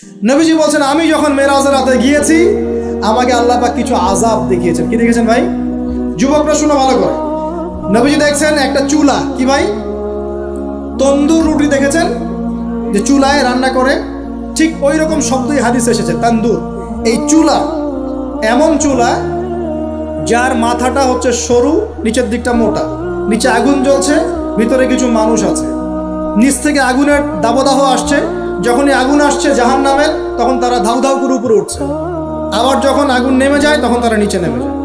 নবীজি বলছেন, আমি যখন মেরাজের রাতে গিয়েছি আমাকে আল্লাহ পাক কিছু আযাব দেখিয়েছেন। কি দেখেছেন ভাই? যুবকরা শুনে ভালো করে। নবীজি দেখছেন একটা চুলা, কি ভাই, তন্দুর রুটি দেখেছেন যে চুলায় রান্না করে, ঠিক ওই রকম শব্দই হাদিসে এসেছে, তান্দুর। এই চুলা এমন চুলা যার মাথাটা হচ্ছে সরু, নিচের দিকটা মোটা, নিচে আগুন জ্বলছে, ভিতরে কিছু মানুষ আছে, নিচ থেকে আগুনের দাবদাহ আসছে। যখনই আগুন আসছে জাহান্নামের, তখন তারা ধাউ ধাউ করে উপরে উঠছে, আবার যখন আগুন নেমে যায় তখন তারা নিচে নেমে যায়।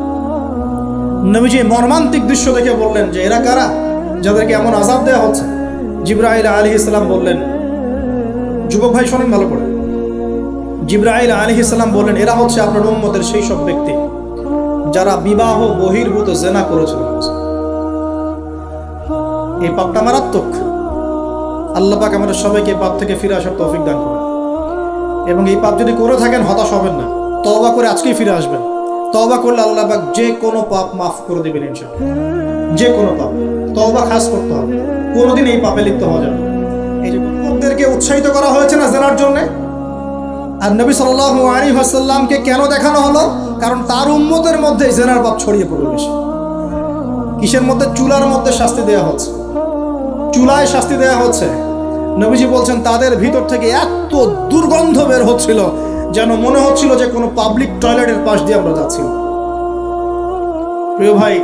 নবীজি মর্মান্তিক দৃশ্য দেখে বললেন যে এরা কারা, যাদেরকে এমন আযাব দেওয়া হচ্ছে? জিবরাইল আলাইহিস সালাম বললেন, যুবক ভাই শোনেন ভালো করে, জিবরাইল আলাইহিস সালাম বললেন, এরা হচ্ছে আপনার উম্মতের সেই সব ব্যক্তি যারা বিবাহ বহির্ভূত জিনা করেছিল। এই পাপটা মারাত্মক। আল্লাহ পাক আমাদের সবাইকে পাপ থেকে ফিরে আসার তৌফিক দান করুন। এবং এই পাপ যদি করে থাকেন হতাশ হবেন না, তওবা করে আজকেই ফিরে আসবেন। তওবা করলে আল্লাহ পাক যে কোনো পাপ মাফ করে দেবেন ইনশাআল্লাহ। যে কোনো পাপ, তওবা খাস করতে হবে, কোনোদিন এই পাপে লিপ্ত হওয়া যাবে না। এই যে উম্মতদেরকে উৎসাহিত করা হয়েছে না জিনার জন্য, আর নবী সাল্লাল্লাহু আলাইহি ওয়াসাল্লামকে কেন দেখানো হলো? কারণ তার উম্মতের মধ্যে জিনার পাপ ছড়িয়ে পড়বে বেশি। কিসের মধ্যে? চুলার মধ্যে শাস্তি দেওয়া হচ্ছে, চুলায় শাস্তি দেওয়া হচ্ছে। নবীজি বলছেন তাদের ভিতর থেকে এত দুর্গন্ধ বের হচ্ছিল যেন মনে হচ্ছিল যে কোনো পাবলিক টয়লেটের পাশ দিয়ে আমরা যাচ্ছি। প্রিয় ভাই,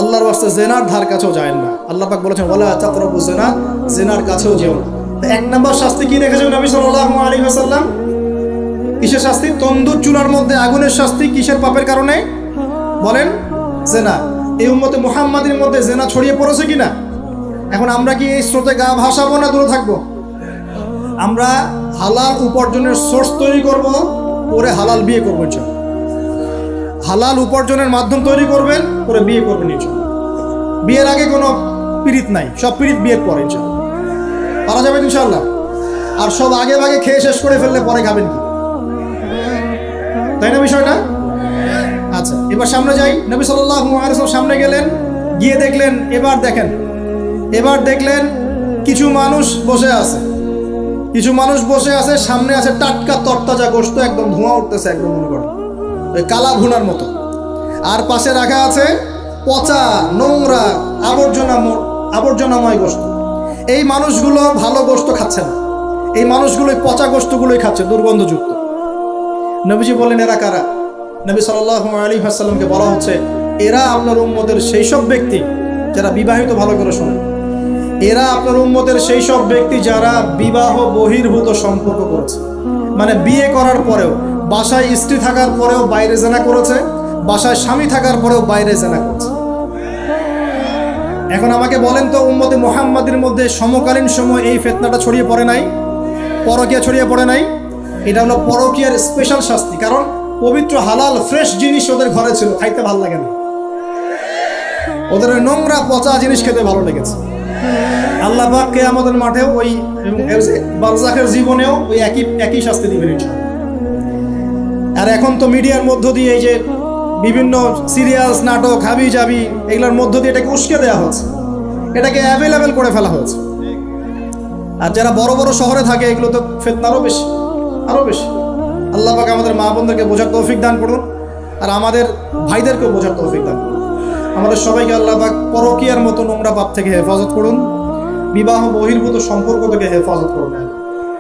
আল্লাহর ওয়াস্তে জিনার ধার কাছেও যায় না। আল্লাহ পাক বলেছেন ওয়ালা তাকরাবু জিনা, জিনার কাছেও যেও না। তো এক নাম্বার শাস্তি কি রেখেছেন নবী সাল্লাল্লাহু আলাইহি ওয়াসাল্লাম? কিসের শাস্তি? তন্দুর চুলার মধ্যে আগুনের শাস্তি। কিসের পাপের কারণে? বলেন, জিনা। এই উম্মতে মুহাম্মাদের মধ্যে জিনা ছড়িয়ে পড়েছে কিনা? এখন আমরা কি এই স্রোতে গা ভাসাবো না দূরে থাকবো? আমরা হালাল উপার্জনের সোর্স তৈরি করব, পরে হালাল বিয়ে করবো ইনশাআল্লাহ। হালাল উপার্জনের মাধ্যম তৈরি করবেন, পরে বিয়ে করবেন ইনশাআল্লাহ। বিয়ের আগে কোনো পীড়িত নাই, সব পীড়িত বিয়ের পরে ইনশাআল্লাহ পারা যাবে ইনশাআল্লাহ। আর সব আগে ভাগে খেয়ে শেষ করে ফেললে পরে খাবেন কি? তাই না বিষয়টা? আচ্ছা, এবার সামনে যাই। নবী সাল্লাল্লাহু আলাইহি ওয়াসাল্লাম সামনে গেলেন, গিয়ে দেখলেন, এবার দেখলেন কিছু মানুষ বসে আছে, সামনে আছে টাটকা তরতাজা গোশত, একদম ধোঁয়া উঠতেছে, একদম মনে করেন ওই কালা ভুনার মতো। আর পাশে রাখা আছে পচা নোংরা আবর্জনাময় গোশত। এই মানুষগুলো ভালো গোশত খাচ্ছে না, এই মানুষগুলো পচা গোশতগুলোই খাচ্ছে, দুর্গন্ধযুক্ত। নবীজি বললেন এরা কারা? নবী সাল্লাল্লাহু আলাইহি ওয়াসাল্লামকে বলা হচ্ছে এরা আপনার উম্মতের সেই সব ব্যক্তি যারা বিবাহিত, ভালো করে শোনেন, এরা আপনার উম্মতের সেই সব ব্যক্তি যারা বিবাহ বহির্ভূত সম্পর্ক করেছে। মানে বিয়ে করার পরেও, বাসায় স্ত্রী থাকার পরেও বাইরে জিনা করেছে, বাসায় স্বামী থাকার পরেও বাইরে জিনা করেছে। এখন আমাকে বলেন তো, উম্মতে মুহাম্মাদের মধ্যে সমকালীন সময় এই ফিতনাটা ছড়িয়ে পড়ে নাই? পরকীয়া ছড়িয়ে পড়ে নাই? এটা হলো পরকীয়ার স্পেশাল শাস্তি। কারণ পবিত্র হালাল ফ্রেশ জিনিস ওদের ঘরে ছিল, খাইতে ভালো লাগে না, ওদের ওই নোংরা পচা জিনিস খেতে ভালো লেগেছে। আল্লাহ পাক কিয়ামতের মাঠেও ওই বারজাখের জীবনেও ওই একই শাস্তি দিবেন ইনশাআল্লাহ। আর এখন তো মিডিয়ার মধ্য দিয়ে এই যে বিভিন্ন সিরিয়ালস, নাটক, হাবি জাবি, এগুলোর মধ্য দিয়ে এটাকে উস্কে দেওয়া হচ্ছে, এটাকে অ্যাভেলেবেল করে ফেলা হয়েছে। আর যারা বড় বড় শহরে থাকে এগুলো তো ফিতনা আরো বেশি। আল্লাহ পাক আমাদের মা বোনদেরকে বোঝার তৌফিক দান করুন, আর আমাদের ভাইদেরকেও বোঝার তৌফিক দান করুন। আমাদের সবাইকে আল্লাহ পাক পরকীয়ার মতো নোংরা পাপ থেকে হেফাজত করুন, বিবাহ বহির্ভূত সম্পর্ক থেকে হেফাজত করুন।